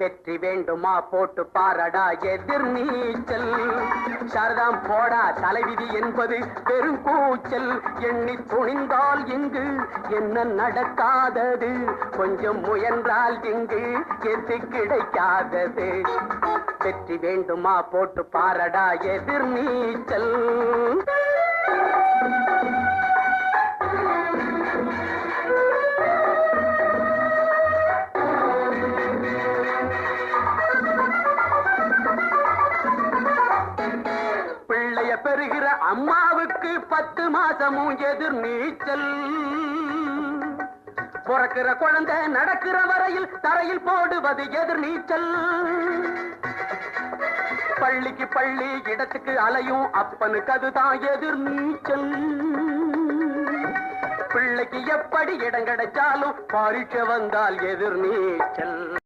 வெற்றி வேண்டுமா போட்டு பாரடா எதிர் நீச்சல். சாரதாம் போடா தலைவிதி என்பது பெரும் கூச்சல். எண்ணி துணிந்தால் இங்கு என்ன நடக்காதது, கொஞ்சம் முயன்றால் இங்கு எது கிடைக்காதது. வெற்றி வேண்டுமா போட்டு பாரடா எதிர் நீச்சல். பிள்ளைய பெறுகிற அம்மாவுக்கு 10 மாசமும் எதிர் நீச்சல். பிறக்கிற குழந்தை நடக்கிற வரையில் தரையில் போடுவது எதிர் நீச்சல். பள்ளிக்கு பள்ளி இடத்துக்கு அலையும் அப்பனுக்கு அதுதான் எதிர் நீச்சல். பிள்ளைக்கு எப்படி இடம் கிடைச்சாலும் பரீட்சை வந்தால் எதிர் நீச்சல்.